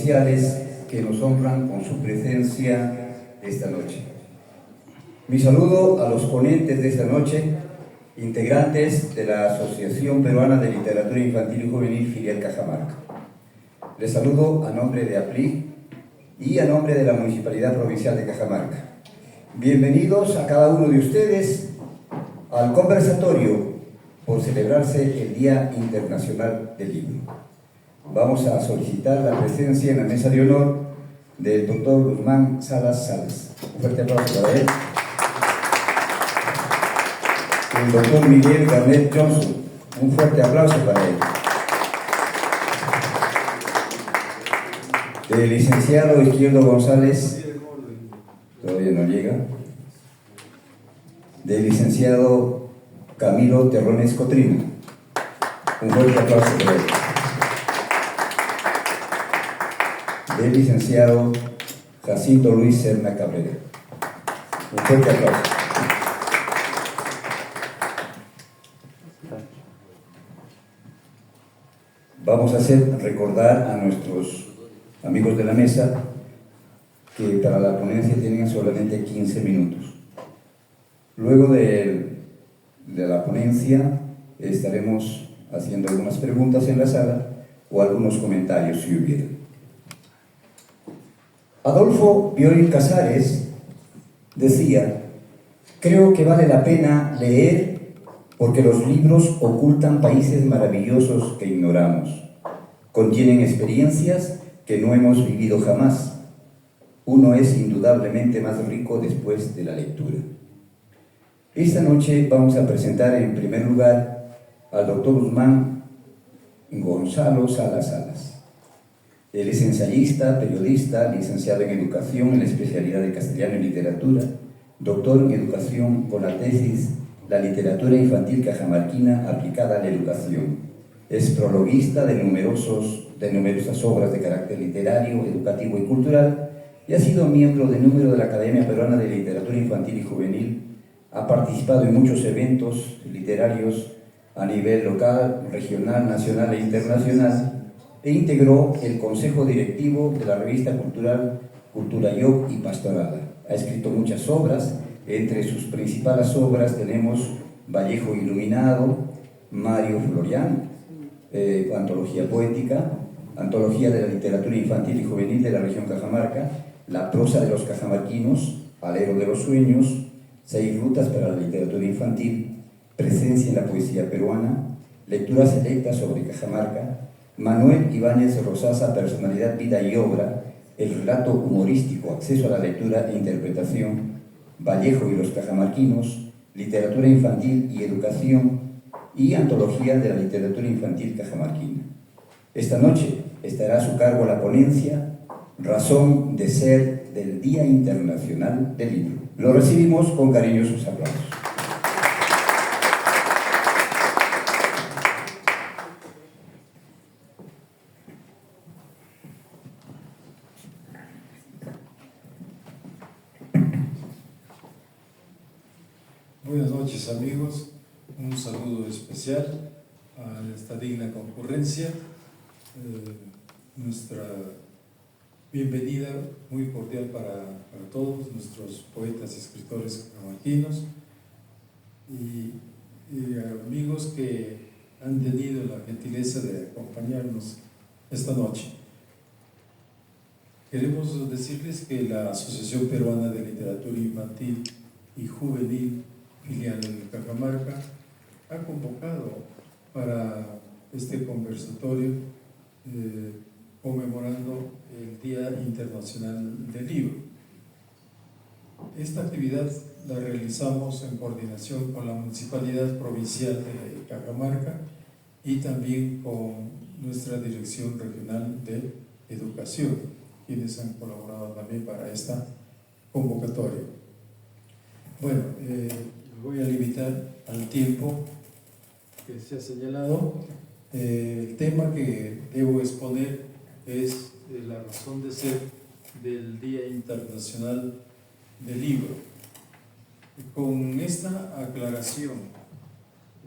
especiales que nos honran con su presencia esta noche. Mi saludo a los ponentes de esta noche, integrantes de la Asociación Peruana de Literatura Infantil y Juvenil Filial Cajamarca. Les saludo a nombre de APLIC y a nombre de la Municipalidad Provincial de Cajamarca. Bienvenidos a cada uno de ustedes al conversatorio por celebrarse el Día Internacional del Libro. Vamos a solicitar la presencia en la mesa de honor del doctor Guzmán Salas Salas. Un fuerte aplauso para él. El doctor Miguel Garnet Johnson. Un fuerte aplauso para él. El licenciado Izquierdo González, todavía no llega. Del licenciado Camilo Terrones Cotrina. Un fuerte aplauso para él. Del licenciado Jacinto Luis Serna Cabrera. Un fuerte aplauso. Vamos a recordar a nuestros amigos de la mesa que para la ponencia tienen solamente 15 minutos. Luego de la ponencia estaremos haciendo algunas preguntas en la sala o algunos comentarios si hubiera. Adolfo Bioy Casares decía: creo que vale la pena leer porque los libros ocultan países maravillosos que ignoramos, contienen experiencias que no hemos vivido jamás. Uno es indudablemente más rico después de la lectura. Esta noche vamos a presentar en primer lugar al doctor Guzmán Gonzalo Salas Salas. Él es ensayista, periodista, licenciado en Educación en la especialidad de Castellano y Literatura, doctor en Educación con la tesis La literatura infantil cajamarquina aplicada a la educación. Es prologuista de numerosas obras de carácter literario, educativo y cultural y ha sido miembro de número de la Academia Peruana de Literatura Infantil y Juvenil. Ha participado en muchos eventos literarios a nivel local, regional, nacional e internacional e integró el Consejo Directivo de la revista cultural Cultura Yo y Pastorala. Ha escrito muchas obras. Entre sus principales obras tenemos Vallejo Iluminado, Mario Florián, Antología Poética, Antología de la Literatura Infantil y Juvenil de la región Cajamarca, La prosa de los cajamarquinos, Alero de los sueños, 6 rutas para la literatura infantil, Presencia en la poesía peruana, Lecturas selectas sobre Cajamarca, Manuel Ibáñez Rosasa, Personalidad, vida y obra, El relato humorístico, Acceso a la lectura e interpretación, Vallejo y los cajamarquinos, Literatura infantil y educación y Antología de la literatura infantil cajamarquina. Esta noche estará a su cargo la ponencia Razón de ser del Día Internacional del Libro. Lo recibimos con cariñosos aplausos. Buenas noches, amigos. Un saludo especial a esta digna concurrencia. Nuestra bienvenida muy cordial para todos nuestros poetas y escritores cajamarquinos y amigos que han tenido la gentileza de acompañarnos esta noche. Queremos decirles que la Asociación Peruana de Literatura Infantil y Juvenil Filial de Cajamarca ha convocado para este conversatorio conmemorando el Día Internacional del Libro. Esta actividad la realizamos en coordinación con la Municipalidad Provincial de Cajamarca y también con nuestra Dirección Regional de Educación, quienes han colaborado también para esta convocatoria. Bueno, voy a limitar al tiempo que se ha señalado. El tema que debo exponer es la razón de ser del Día Internacional del Libro. Con esta aclaración,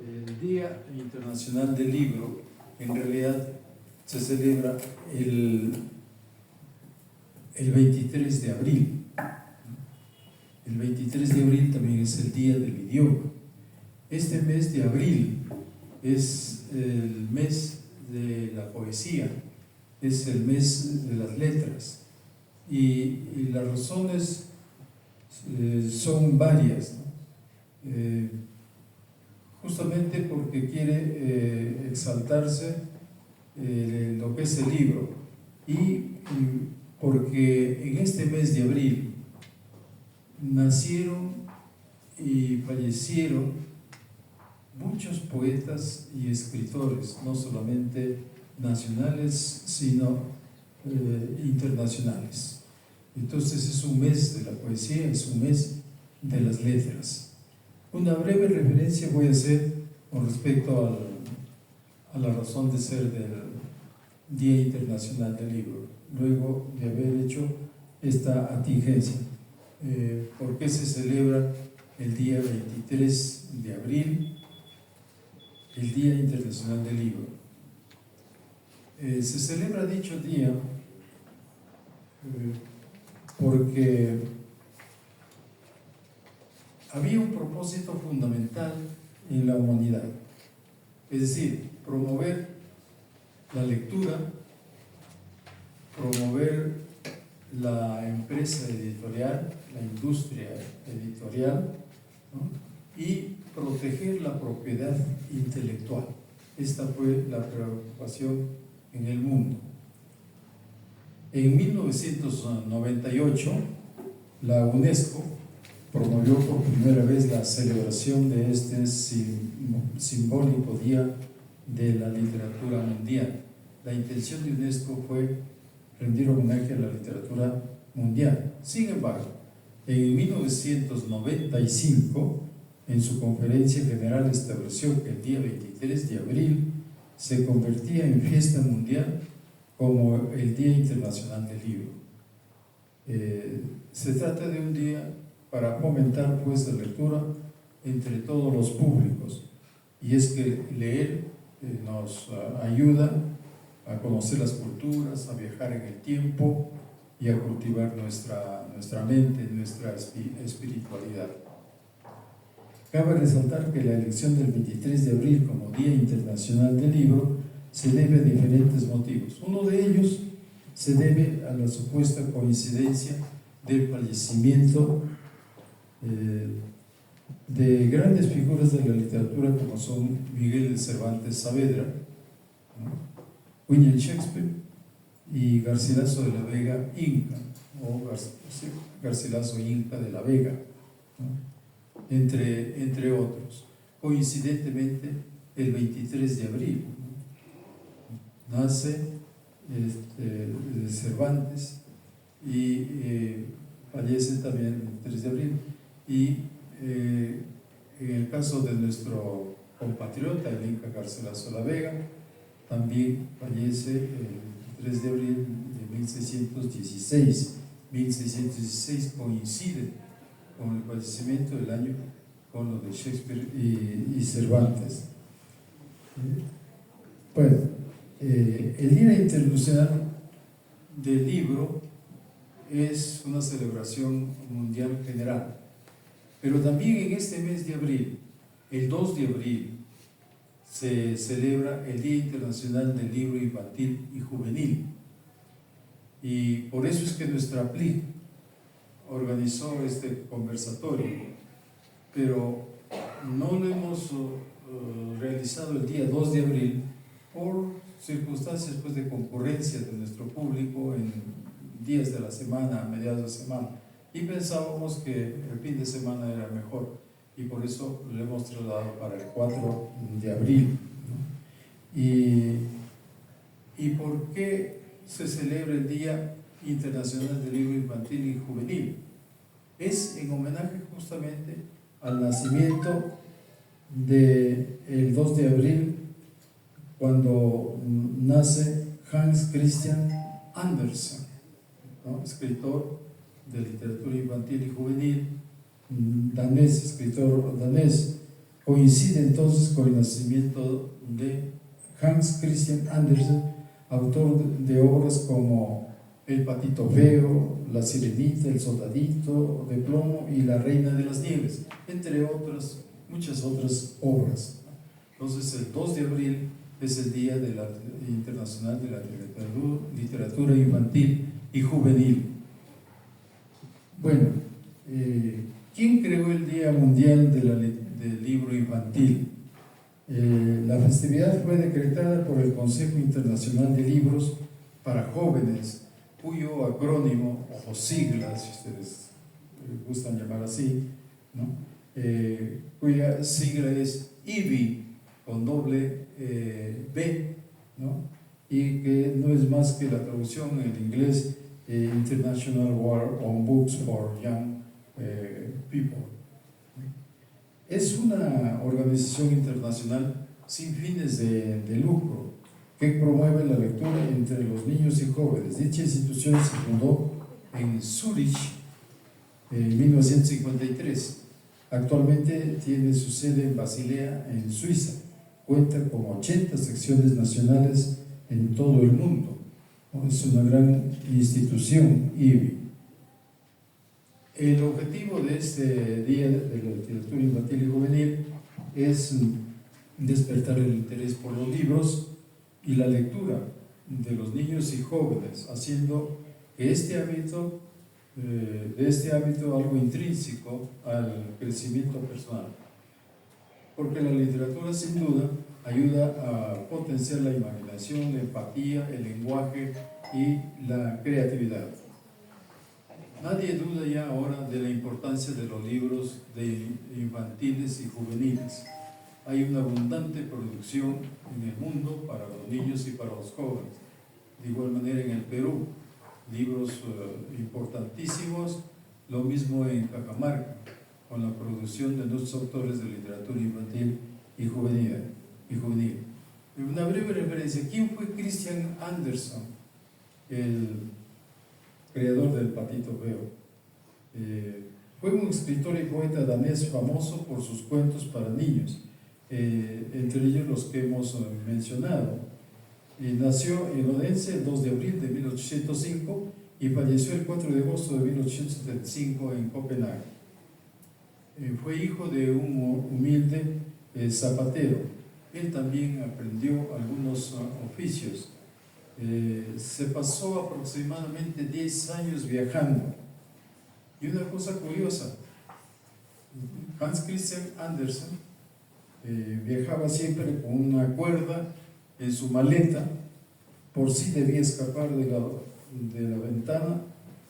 el Día Internacional del Libro en realidad se celebra el el 23 de abril. El 23 de abril también es el Día del Idioma. Este mes de abril es el mes de la poesía, es el mes de las letras, y las razones son varias, ¿no? Justamente porque quiere exaltarse lo que es el libro, y porque en este mes de abril nacieron y fallecieron muchos poetas y escritores, no solamente nacionales, sino internacionales. Entonces es un mes de la poesía, es un mes de las letras. Una breve referencia voy a hacer con respecto a la razón de ser del Día Internacional del Libro, luego de haber hecho esta atingencia. ¿Por qué se celebra el día 23 de abril, el Día Internacional del Libro? Se celebra dicho día porque había un propósito fundamental en la humanidad, es decir, promover la lectura, promover la empresa editorial, la industria editorial, ¿no? Y proteger la propiedad intelectual. Esta fue la preocupación en el mundo. En 1998, la UNESCO promovió por primera vez la celebración de este simbólico Día de la Literatura Mundial. La intención de UNESCO fue rendir homenaje a la literatura mundial. Sin embargo, en 1995, en su conferencia general estableció que el día 23 de abril se convertía en fiesta mundial como el Día Internacional del Libro. Se trata de un día para fomentar pues la lectura entre todos los públicos, y es que leer nos ayuda a conocer las culturas, a viajar en el tiempo y a cultivar nuestra mente, nuestra espiritualidad. Cabe resaltar que la elección del 23 de abril como Día Internacional del Libro se debe a diferentes motivos. Uno de ellos se debe a la supuesta coincidencia del fallecimiento de grandes figuras de la literatura como son Miguel de Cervantes Saavedra, ¿no? William Shakespeare y Garcilaso de la Vega Inca, o Garcilaso Inca de la Vega, ¿no? entre otros. Coincidentemente, el 23 de abril, ¿no? Nace Cervantes y fallece también el 23 de abril. Y en el caso de nuestro compatriota, el Inca Garcilaso de la Vega, también fallece el 3 de abril de 1616. 1616 coincide con el fallecimiento del año con lo de Shakespeare y Cervantes. Bueno, el Día Internacional del Libro es una celebración mundial general, pero también en este mes de abril, el 2 de abril, se celebra el Día Internacional del Libro Infantil y Juvenil, y por eso es que nuestra PLI organizó este conversatorio, pero no lo hemos realizado el día 2 de abril por circunstancias pues, de concurrencia de nuestro público en días de la semana, a mediados de semana, y pensábamos que el fin de semana era mejor, y por eso lo hemos trasladado para el 4 de abril, ¿no? ¿Y por qué se celebra el Día Internacional del Libro Infantil y Juvenil? Es en homenaje justamente al nacimiento del 2 de abril, cuando nace Hans Christian Andersen, ¿no? Escritor de literatura infantil y juvenil, danés, escritor danés. Coincide entonces con el nacimiento de Hans Christian Andersen, autor de obras como El patito feo, La sirenita, El soldadito de plomo y La reina de las nieves, entre otras, muchas otras obras. Entonces, el 2 de abril es el Día Internacional de la Literatura Infantil y Juvenil. Bueno, ¿quién creó el Día Mundial del Libro Infantil? La festividad fue decretada por el Consejo Internacional de Libros para Jóvenes, cuyo acrónimo o sigla, si ustedes gustan llamar así, ¿no? Cuya sigla es IBI, con doble B, ¿no? Y que no es más que la traducción en inglés International War on Books for Young People. Es una organización internacional sin fines de lucro que promueve la lectura entre los niños y jóvenes. Dicha institución se fundó en Zúrich en 1953. Actualmente tiene su sede en Basilea, en Suiza. Cuenta con 80 secciones nacionales en todo el mundo. Es una gran institución, IBI. El objetivo de este Día de la Literatura Infantil y Juvenil es despertar el interés por los libros y la lectura de los niños y jóvenes, haciendo que de este hábito algo intrínseco al crecimiento personal. Porque la literatura, sin duda, ayuda a potenciar la imaginación, la empatía, el lenguaje y la creatividad. Nadie duda ya ahora de la importancia de los libros infantiles y juveniles. Hay una abundante producción en el mundo para los niños y para los jóvenes. De igual manera en el Perú, libros importantísimos, lo mismo en Cajamarca, con la producción de nuestros autores de literatura infantil y juvenil. Una breve referencia: ¿quién fue Christian Andersen, el creador del patito feo? Fue un escritor y poeta danés famoso por sus cuentos para niños, entre ellos los que hemos mencionado. Nació en Odense el 2 de abril de 1805 y falleció el 4 de agosto de 1875 en Copenhague. Fue hijo de un humilde zapatero. Él también aprendió algunos oficios. Se pasó aproximadamente 10 años viajando. Y una cosa curiosa, Hans Christian Andersen viajaba siempre con una cuerda en su maleta por si debía escapar de la ventana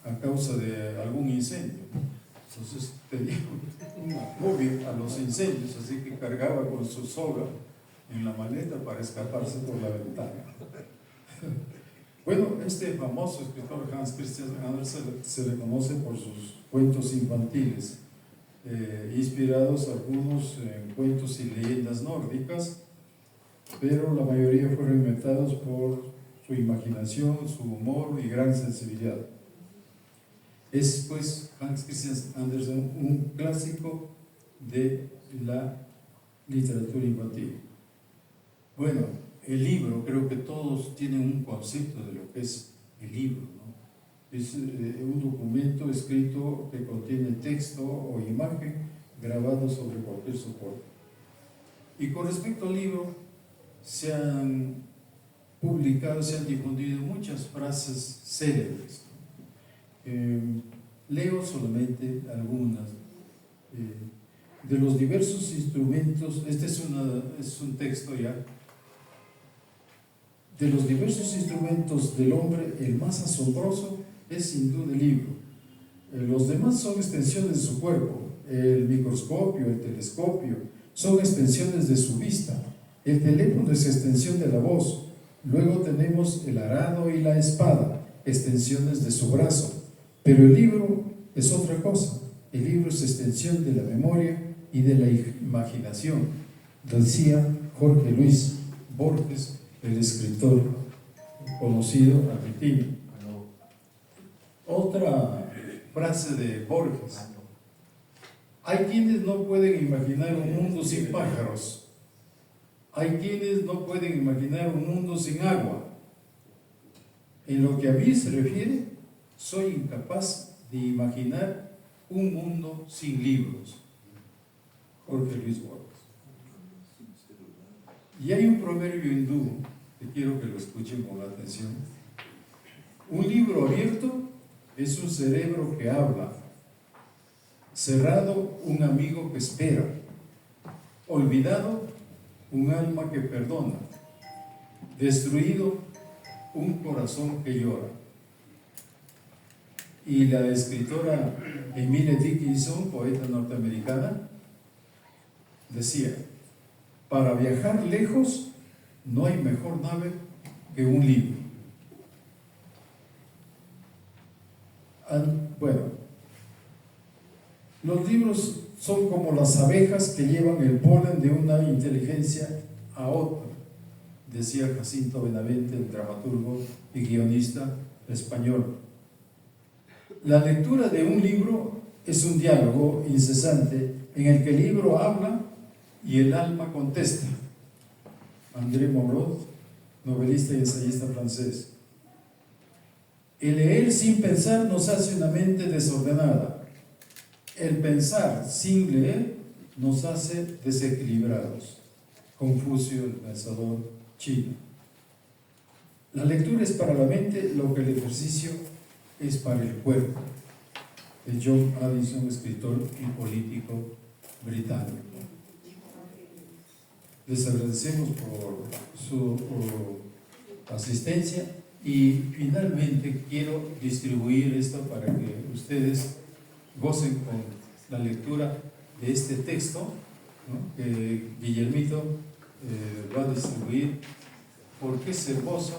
a causa de algún incendio. Entonces tenía una fobia a los incendios, así que cargaba con su soga en la maleta para escaparse por la ventana. Bueno, este famoso escritor Hans Christian Andersen se le conoce por sus cuentos infantiles, inspirados algunos en cuentos y leyendas nórdicas, pero la mayoría fueron inventados por su imaginación, su humor y gran sensibilidad. Es pues Hans Christian Andersen un clásico de la literatura infantil. Bueno, el libro, creo que todos tienen un concepto de lo que es el libro, ¿no? Es un documento escrito que contiene texto o imagen grabado sobre cualquier soporte. Y con respecto al libro, se han publicado, se han difundido muchas frases célebres. Leo solamente algunas. De los diversos instrumentos, este es un texto ya. De los diversos instrumentos del hombre, el más asombroso es sin duda el libro. Los demás son extensiones de su cuerpo. El microscopio, el telescopio, son extensiones de su vista. El teléfono es extensión de la voz. Luego tenemos el arado y la espada, extensiones de su brazo. Pero el libro es otra cosa. El libro es extensión de la memoria y de la imaginación, decía Jorge Luis Borges, el escritor conocido argentino. Otra frase de Borges: hay quienes no pueden imaginar un mundo sin pájaros. Hay quienes no pueden imaginar un mundo sin agua. En lo que a mí se refiere, soy incapaz de imaginar un mundo sin libros. Jorge Luis Borges. Y hay un proverbio hindú que quiero que lo escuchen con atención. Un libro abierto es un cerebro que habla, cerrado un amigo que espera, olvidado un alma que perdona, destruido un corazón que llora. Y la escritora Emily Dickinson, poeta norteamericana, decía: para viajar lejos no hay mejor nave que un libro. Bueno, los libros son como las abejas que llevan el polen de una inteligencia a otra, decía Jacinto Benavente, el dramaturgo y guionista español. La lectura de un libro es un diálogo incesante en el que el libro habla y el alma contesta. André Malraux, novelista y ensayista francés. El leer sin pensar nos hace una mente desordenada. El pensar sin leer nos hace desequilibrados. Confucio, el pensador chino. La lectura es para la mente lo que el ejercicio es para el cuerpo. De John Addison, escritor y político británico. Les agradecemos por su asistencia y finalmente quiero distribuir esto para que ustedes gocen con la lectura de este texto, ¿no?, que Guillermito va a distribuir porque es hermoso.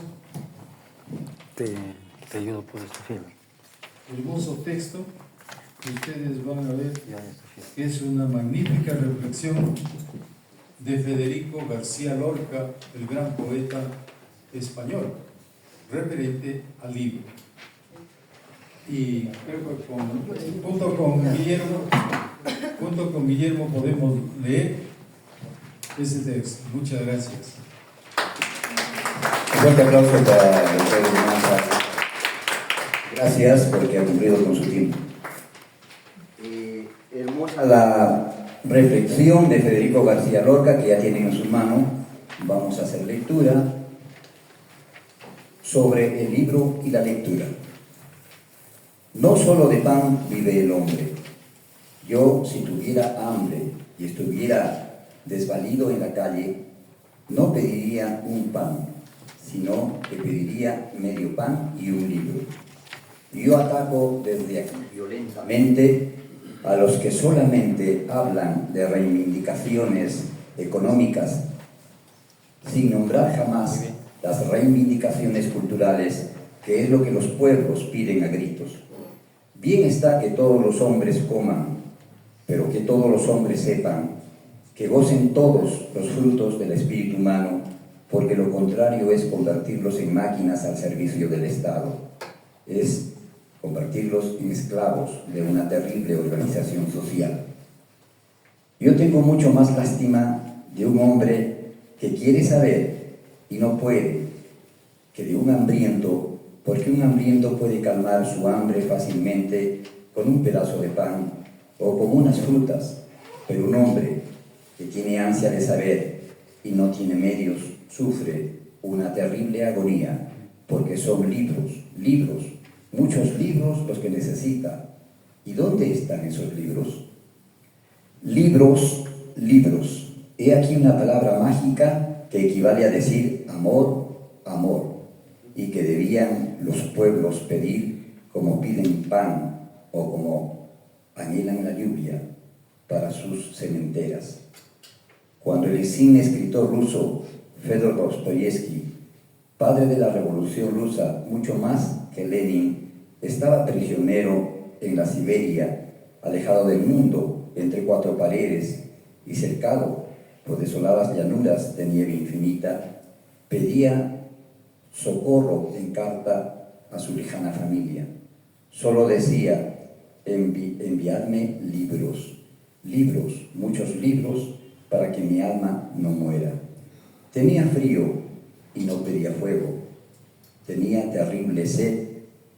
Te ayudo por este film. Hermoso texto que ustedes van a ver que es una magnífica reflexión de Federico García Lorca, el gran poeta español, referente al libro. Y creo que junto con Guillermo podemos leer ese texto. Muchas gracias. Un fuerte aplauso para el doctor Manza. Gracias porque ha cumplido con su tiempo. Hermosa la reflexión de Federico García Lorca, que ya tienen en su mano. Vamos a hacer lectura sobre el libro y la lectura. No solo de pan vive el hombre. Yo, si tuviera hambre y estuviera desvalido en la calle, no pediría un pan, sino que pediría medio pan y un libro. Yo ataco desde aquí violentamente a los que solamente hablan de reivindicaciones económicas, sin nombrar jamás las reivindicaciones culturales, que es lo que los pueblos piden a gritos. Bien está que todos los hombres coman, pero que todos los hombres sepan, que gocen todos los frutos del espíritu humano, porque lo contrario es convertirlos en máquinas al servicio del Estado, es convertirlos en esclavos de una terrible organización social. Yo tengo mucho más lástima de un hombre que quiere saber y no puede, que de un hambriento, porque un hambriento puede calmar su hambre fácilmente con un pedazo de pan o con unas frutas, pero un hombre que tiene ansia de saber y no tiene medios sufre una terrible agonía, porque son libros, muchos libros los que necesita. ¿Y dónde están esos libros? Libros. He aquí una palabra mágica que equivale a decir amor, y que debían los pueblos pedir como piden pan o como anhelan la lluvia para sus cementeras. Cuando el insigne escritor ruso Fedor Dostoyevsky, padre de la Revolución Rusa, mucho más que Lenin, estaba prisionero en la Siberia, alejado del mundo, entre cuatro paredes y cercado por desoladas llanuras de nieve infinita, pedía socorro en carta a su lejana familia. Solo decía: enviadme libros, muchos libros, para que mi alma no muera. Tenía frío y no pedía fuego. Tenía terrible sed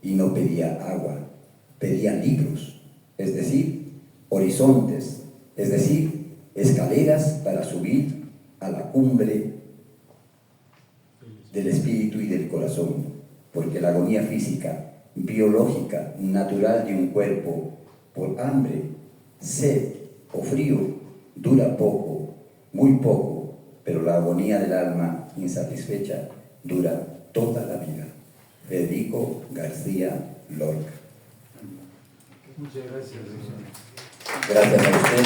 y no pedía agua, pedía libros, es decir, horizontes, es decir, escaleras para subir a la cumbre del espíritu y del corazón, porque la agonía física, biológica, natural de un cuerpo, por hambre, sed o frío, dura poco, muy poco, pero la agonía del alma insatisfecha dura toda la vida. Federico García Lorca. Muchas gracias. Gracias a usted,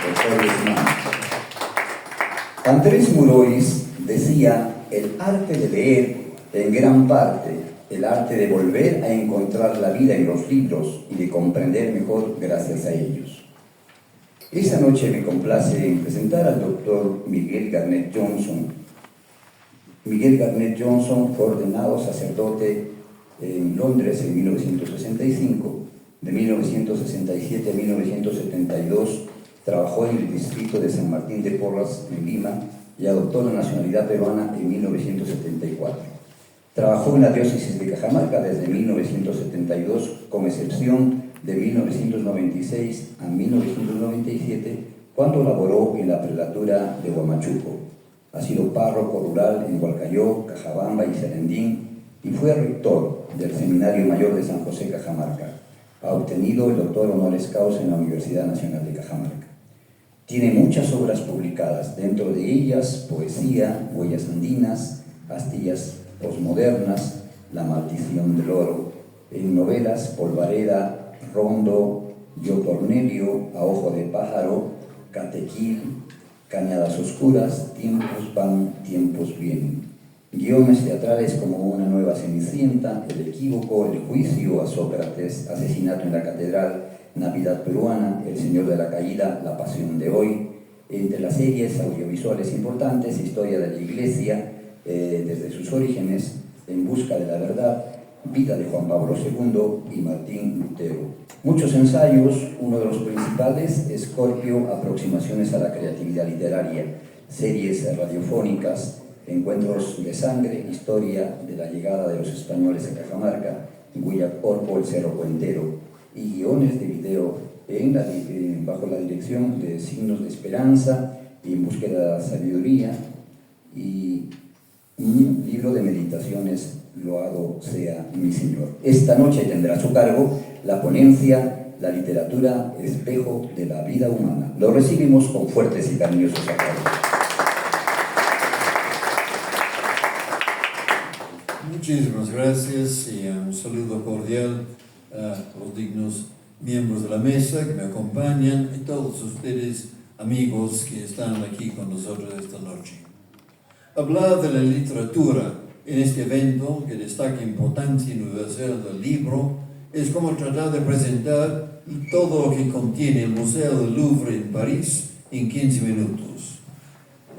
doctor Guzmán. Andrés Murois decía: el arte de leer, en gran parte, el arte de volver a encontrar la vida en los libros y de comprender mejor gracias a ellos. Esa noche me complace en presentar al doctor Miguel Garnett Johnson. Miguel Garnett Johnson fue ordenado sacerdote en Londres en 1965. De 1967 a 1972 trabajó en el distrito de San Martín de Porras, en Lima, y adoptó la nacionalidad peruana en 1974. Trabajó en la diócesis de Cajamarca desde 1972, con excepción de 1996 a 1997, cuando laboró en la prelatura de Huamachuco. Ha sido párroco rural en Hualcayó, Cajabamba y Serendín, y fue rector del Seminario Mayor de San José, Cajamarca. Ha obtenido el doctor honoris causa en la Universidad Nacional de Cajamarca. Tiene muchas obras publicadas, dentro de ellas poesía, Huellas Andinas, Astillas Posmodernas, La Maldición del Oro, en novelas Polvareda, Rondo, Yo Cornelio, A Ojo de Pájaro, Catequil, Cañadas Oscuras, Tiempos van, tiempos vienen. Guiones teatrales como Una nueva Cenicienta, El equívoco, El juicio a Sócrates, Asesinato en la catedral, Navidad peruana, El señor de la caída, La pasión de hoy. Entre las series audiovisuales importantes, Historia de la Iglesia, desde sus orígenes, En busca de la verdad, Vida de Juan Pablo II y Martín Lutero. Muchos ensayos, uno de los principales, Escorpio, Aproximaciones a la creatividad literaria, series radiofónicas, Encuentros de sangre, Historia de la llegada de los españoles a Cajamarca, Huillacorpo, El Cerro Cuentero, y guiones de video bajo la dirección de Signos de Esperanza, En búsqueda de la sabiduría, y un libro de meditaciones, Loado sea mi Señor. Esta noche tendrá a su cargo la ponencia La literatura, espejo de la vida humana. Lo recibimos con fuertes y cariñosos aplausos. Muchísimas gracias y un saludo cordial a los dignos miembros de la mesa que me acompañan y todos ustedes, amigos que están aquí con nosotros esta noche. Hablar de la literatura en este evento que destaca importancia universal del libro es como tratar de presentar todo lo que contiene el Museo del Louvre en París en 15 minutos.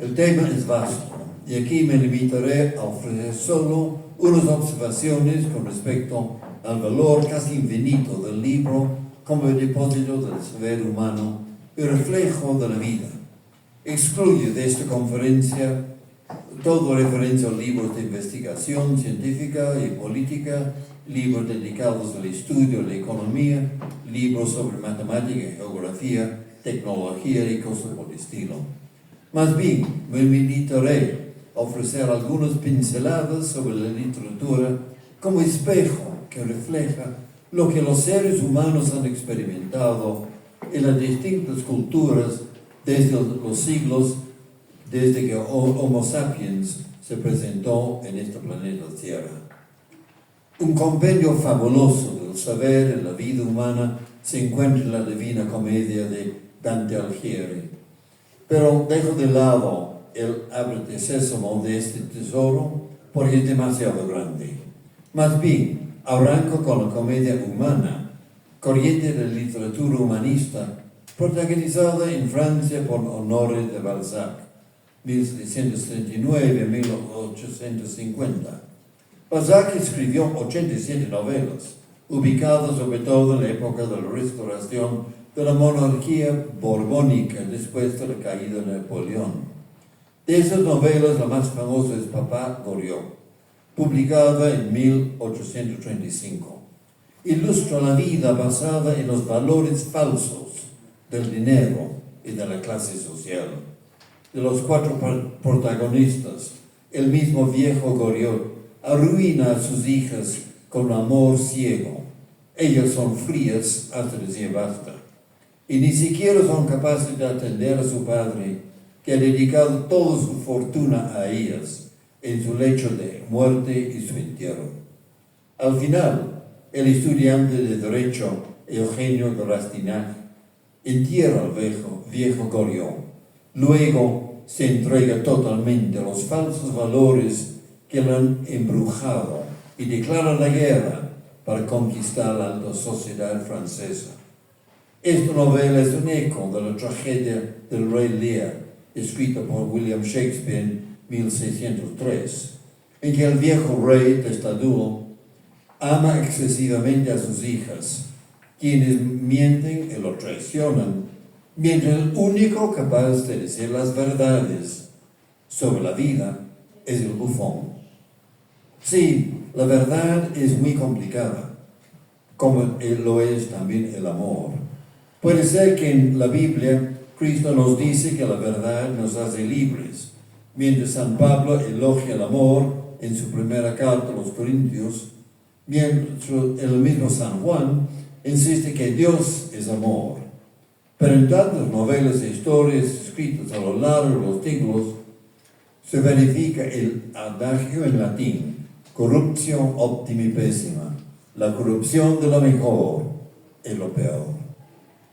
El tema es vasto y aquí me limitaré a ofrecer solo unas observaciones con respecto al valor casi infinito del libro como el depósito del saber humano y reflejo de la vida. Excluye de esta conferencia todo referencia a libros de investigación científica y política, libros dedicados al estudio de la economía, libros sobre matemática y geografía, tecnología y cosas por el estilo. Más bien, me limitaré a ofrecer algunas pinceladas sobre la literatura como espejo que refleja lo que los seres humanos han experimentado en las distintas culturas desde los siglos, desde que Homo sapiens se presentó en este planeta Tierra. Un compendio fabuloso del saber en la vida humana se encuentra en la Divina Comedia de Dante Alighieri. Pero dejo de lado el ábrete sésamo de este tesoro porque es demasiado grande. Más bien, arranco con la comedia humana, corriente de la literatura humanista, protagonizada en Francia por Honoré de Balzac, 1739 a 1850. Balzac escribió 87 novelas, ubicadas sobre todo en la época de la restauración de la monarquía borbónica después de la caída de Napoleón. De esas novelas, la más famosa es Papá Goriot, publicada en 1835. Ilustra la vida basada en los valores falsos del dinero y de la clase social. De los 4 protagonistas, el mismo viejo Goriot arruina a sus hijas con amor ciego. Ellas son frías hasta decir basta, y ni siquiera son capaces de atender a su padre, que ha dedicado toda su fortuna a ellas en su lecho de muerte y su entierro. Al final, el estudiante de Derecho, Eugenio de Rastignac, entierra al viejo Goriot. Luego se entrega totalmente a los falsos valores que lo han embrujado y declara la guerra para conquistar la alta sociedad francesa. Esta novela es un eco de la tragedia del Rey Lear, escrita por William Shakespeare en 1603, en que el viejo rey testarudo ama excesivamente a sus hijas, quienes mienten y lo traicionan, mientras el único capaz de decir las verdades sobre la vida es el bufón. Sí, la verdad es muy complicada, como lo es también el amor. Puede ser que en la Biblia Cristo nos dice que la verdad nos hace libres, mientras San Pablo elogia el amor en su primera carta a los Corintios, mientras el mismo San Juan insiste que Dios es amor. Pero en tantas novelas e historias escritas a lo largo de los siglos, se verifica el adagio en latín: corruptio optimi pessima, la corrupción de lo mejor es lo peor.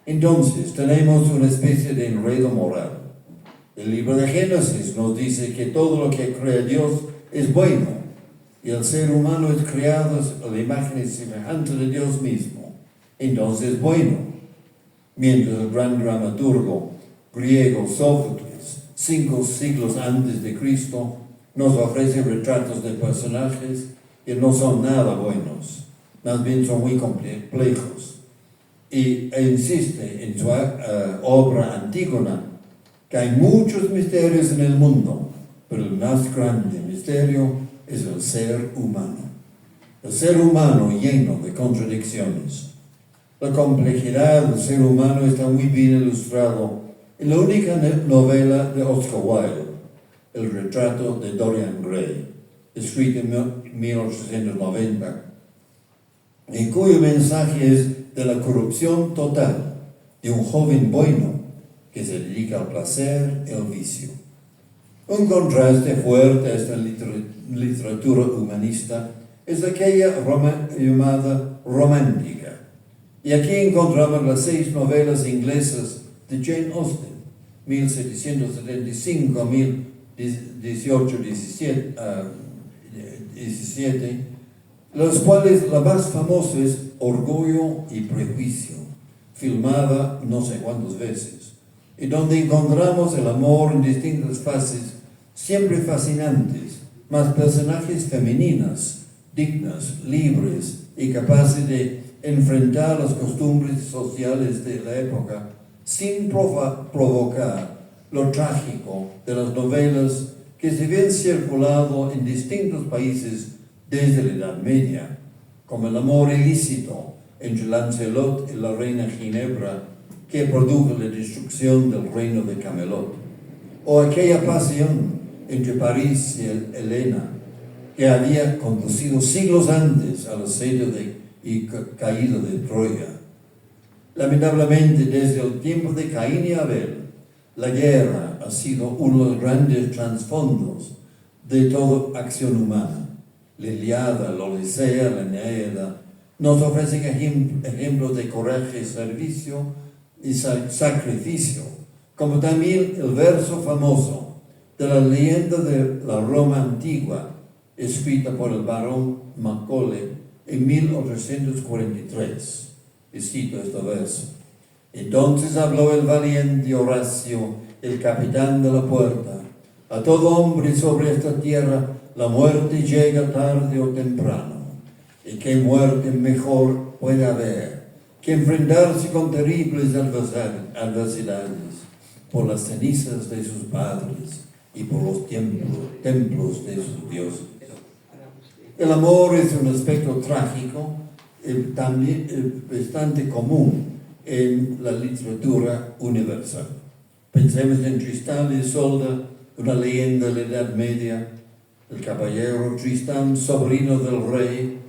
Entonces tenemos una especie de enredo moral. El libro de Génesis nos dice que todo lo que crea Dios es bueno, y el ser humano es creado a la imagen y semejanza de Dios mismo, entonces es bueno. Mientras el gran dramaturgo griego Sófocles, 5 siglos antes de Cristo, nos ofrece retratos de personajes que no son nada buenos, más bien son muy complejos, e insiste en su obra Antígona que hay muchos misterios en el mundo, pero el más grande misterio es el ser humano. El ser humano lleno de contradicciones. La complejidad del ser humano está muy bien ilustrado en la única novela de Oscar Wilde, El retrato de Dorian Gray, escrita en 1890, en cuyo mensaje es de la corrupción total de un joven bueno que se dedica al placer y al vicio. Un contraste fuerte a esta literatura humanista es aquella llamada romántica. Y aquí encontramos las 6 novelas inglesas de Jane Austen, 1775 a 1817, las cuales la más famosa es Orgullo y Prejuicio, filmada no sé cuántas veces, y donde encontramos el amor en distintas fases, siempre fascinantes, más personajes femeninas, dignas, libres y capaces de enfrentar las costumbres sociales de la época sin provocar lo trágico de las novelas que se habían circulado en distintos países desde la Edad Media, como el amor ilícito entre Lancelot y la reina Ginebra que produjo la destrucción del reino de Camelot, o aquella pasión entre París y Helena que había conducido siglos antes al asedio y caída de Troya. Lamentablemente, desde el tiempo de Caín y Abel, la guerra ha sido uno de los grandes trasfondos de toda acción humana. La Ilíada, la Odisea, la Eneida nos ofrecen ejemplos de coraje, servicio y sacrificio, como también el verso famoso de la leyenda de la Roma antigua, escrita por el barón Macaulay en 1843. Y cito este verso: entonces habló el valiente Horacio, el capitán de la puerta: a todo hombre sobre esta tierra la muerte llega tarde o temprano, y qué muerte mejor puede haber que enfrentarse con terribles adversidades por las cenizas de sus padres y por los templos de sus dioses. El amor es un aspecto trágico también bastante común en la literatura universal. Pensemos en Tristán y Isolda, una leyenda de la Edad Media. El caballero Tristán, sobrino del rey,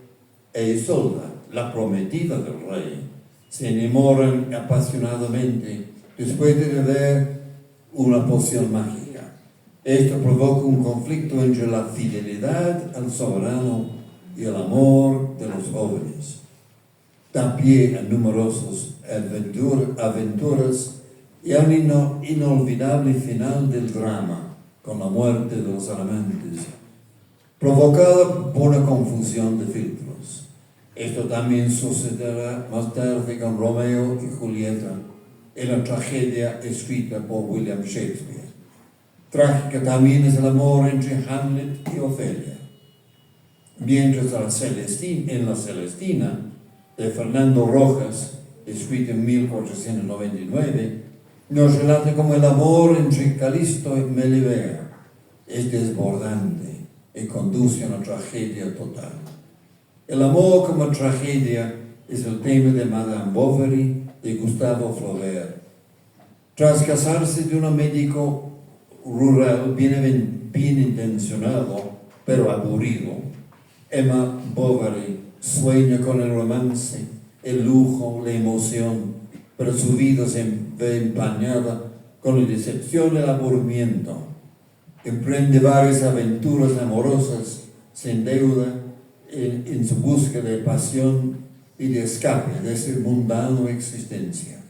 e Isolda, la prometida del rey, se enamoran apasionadamente después de beber una poción mágica. Esto provoca un conflicto entre la fidelidad al soberano y el amor de los jóvenes. Da pie a numerosas aventuras y a un inolvidable final del drama con la muerte de los amantes, provocada por una confusión de filtros. Esto también sucederá más tarde con Romeo y Julieta en la tragedia escrita por William Shakespeare. Trágica también es el amor entre Hamlet y Ofelia. Mientras en la Celestina, de Fernando Rojas, escrita en 1499, nos relata cómo el amor entre Calisto y Melibea es desbordante y conduce a una tragedia total. El amor como tragedia es el tema de Madame Bovary de Gustave Flaubert. Tras casarse de un médico rural bien intencionado, pero aburrido, Emma Bovary sueña con el romance, el lujo, la emoción, pero su vida se ve empañada con la decepción y el aburrimiento. Emprende varias aventuras amorosas, se endeuda en su búsqueda de pasión y de escape de esa mundana existencia.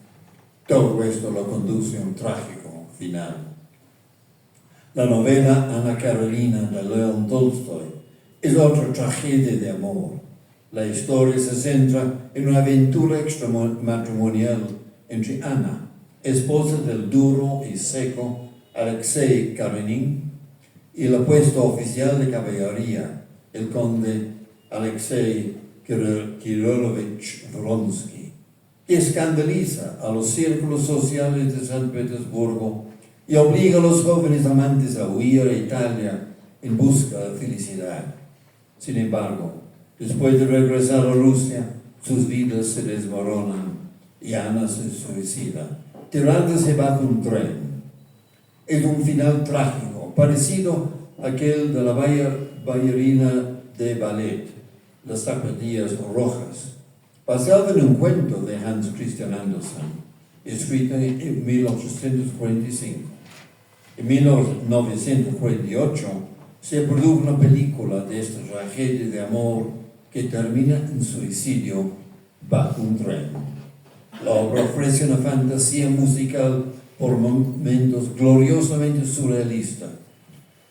Todo esto lo conduce a un trágico final. La novela Ana Karenina de León Tolstoy es otra tragedia de amor. La historia se centra en una aventura extramatrimonial entre Ana, esposa del duro y seco Alexei Karenin, y el apuesto oficial de caballería, el conde Alexei Kirillovich Vronsky, que escandaliza a los círculos sociales de San Petersburgo y obliga a los jóvenes amantes a huir a Italia en busca de felicidad. Sin embargo, después de regresar a Rusia, sus vidas se desmoronan y Ana se suicida, tirándose bajo un tren. Es un final trágico, parecido a aquel de la bailarina de ballet, Las zapatillas rojas, basado en un cuento de Hans Christian Andersen, escrito en 1845. En 1948 se produjo una película de esta tragedia de amor que termina en suicidio bajo un tren. La obra ofrece una fantasía musical por momentos gloriosamente surrealista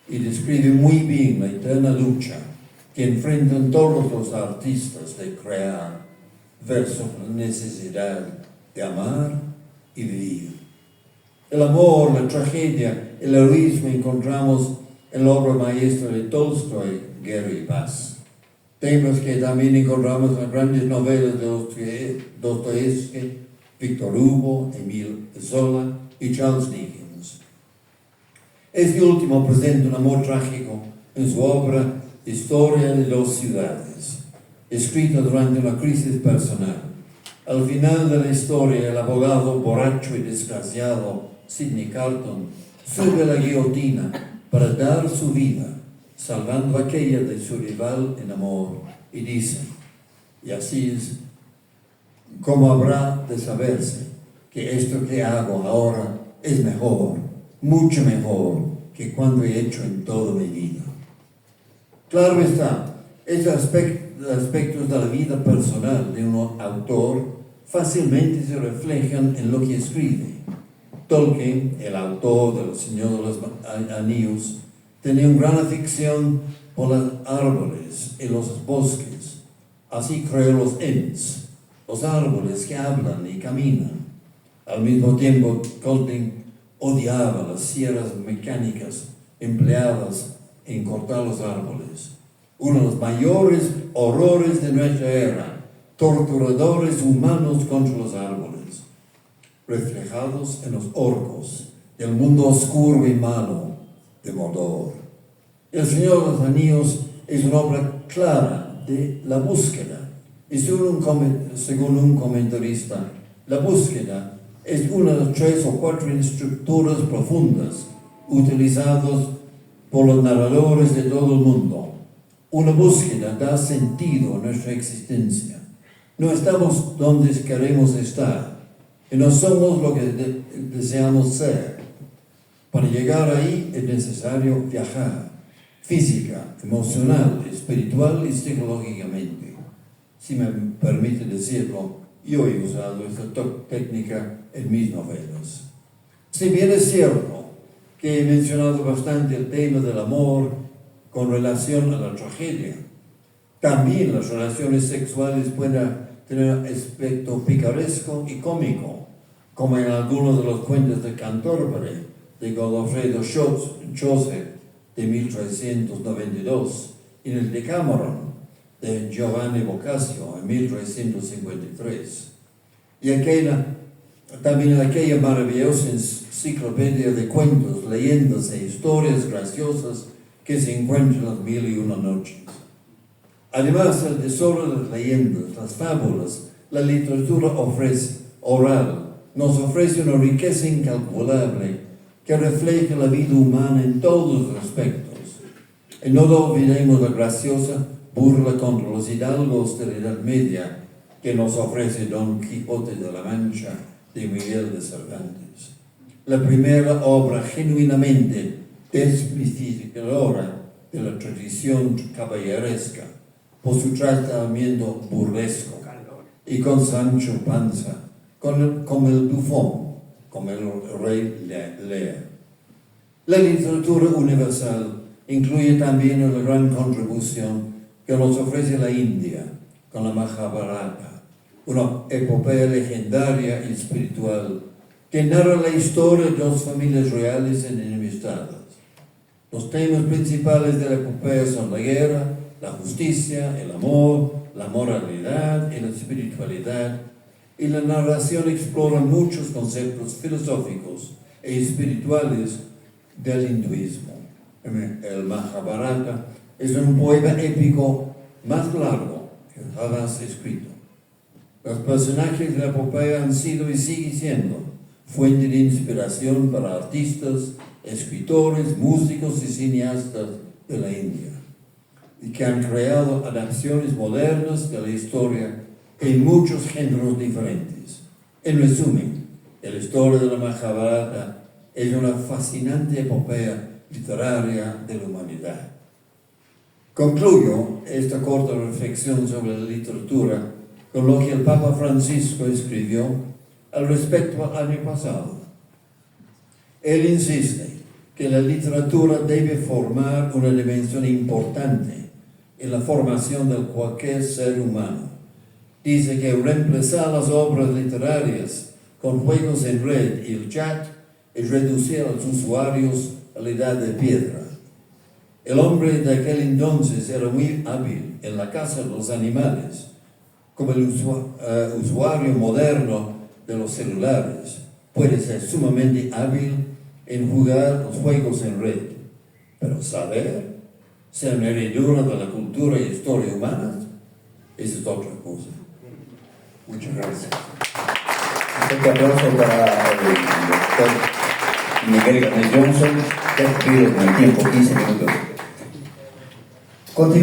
y describe muy bien la eterna lucha que enfrentan todos los artistas de crear versus la necesidad de amar y vivir. El amor, la tragedia, el heroísmo encontramos en la obra maestra de Tolstoy, Guerra y Paz. Temas que también encontramos en las grandes novelas de Dostoyevsky, Victor Hugo, Émile Zola y Charles Dickens. Este último presenta un amor trágico en su obra Historia de dos ciudades, escrita durante una crisis personal. Al final de la historia, el abogado borracho y desgraciado Sidney Carton sube a la guillotina para dar su vida, salvando aquella de su rival en amor, y dice, y así es como habrá de saberse que esto que hago ahora es mejor, mucho mejor que cuando he hecho en toda mi vida. Claro está, estos aspectos de la vida personal de un autor fácilmente se reflejan en lo que escribe. Tolkien, el autor del Señor de los Anillos, tenía una gran afición por los árboles y los bosques. Así creó los Ents, los árboles que hablan y caminan. Al mismo tiempo, Tolkien odiaba las sierras mecánicas empleadas en cortar los árboles. Uno de los mayores horrores de nuestra era, torturadores humanos contra los árboles, reflejados en los orcos del mundo oscuro y malo de Mordor. El Señor de los Anillos es una obra clara de la búsqueda. Y según un comentarista, la búsqueda es una de las 3 o 4 estructuras profundas utilizadas por los narradores de todo el mundo. Una búsqueda da sentido a nuestra existencia. No estamos donde queremos estar y no somos lo que deseamos ser. Para llegar ahí es necesario viajar, física, emocional, espiritual y psicológicamente. Si me permite decirlo, yo he usado esta técnica en mis novelas. Si bien es cierto que he mencionado bastante el tema del amor con relación a la tragedia, también las relaciones sexuales pueden tener aspecto picaresco y cómico, como en algunos de los cuentos de Cantorbéry de Godofredo Chaucer de 1392, y en el Decameron de Giovanni Boccaccio en 1353, y también aquella maravillosa enciclopedia de cuentos, leyendas e historias graciosas que se encuentran en las 1001 noches. Además del tesoro de las leyendas, las fábulas, la literatura oral nos ofrece una riqueza incalculable que refleja la vida humana en todos los aspectos. Y no olvidemos la graciosa burla contra los hidalgos de la Edad Media que nos ofrece Don Quijote de la Mancha de Miguel de Cervantes. La primera obra genuinamente desmitificadora de la tradición caballeresca por su tratamiento burlesco, y con Sancho Panza, como el bufón, como el rey Lear. La literatura universal incluye también una gran contribución que nos ofrece la India con la Mahabharata, una epopeya legendaria y espiritual que narra la historia de 2 familias reales enemistadas. Los temas principales de la epopeya son la guerra, la justicia, el amor, la moralidad y la espiritualidad, y la narración explora muchos conceptos filosóficos e espirituales del hinduismo. El Mahabharata es un poema épico más largo que jamás escrito. Los personajes de la epopeya han sido y siguen siendo fuente de inspiración para artistas, escritores, músicos y cineastas de la India, y que han creado adaptaciones modernas de la historia en muchos géneros diferentes. En resumen, la historia de la Mahabharata es una fascinante epopeya literaria de la humanidad. Concluyo esta corta reflexión sobre la literatura con lo que el Papa Francisco escribió al respecto al año pasado. Él insiste que la literatura debe formar una dimensión importante en la formación de cualquier ser humano. Dice que reemplazar las obras literarias con juegos en red y el chat es reducir a los usuarios a la edad de piedra. El hombre de aquel entonces era muy hábil en la caza de los animales, como el usuario moderno de los celulares puede ser sumamente hábil en jugar los juegos en red, pero saber, ser una heredura de la cultura y historia humana, esa es otra cosa. Muchas gracias. Un fuerte aplauso para el doctor Miguel Gabriel Johnson, que ha cumplido con el tiempo, 15 minutos. Continuamos.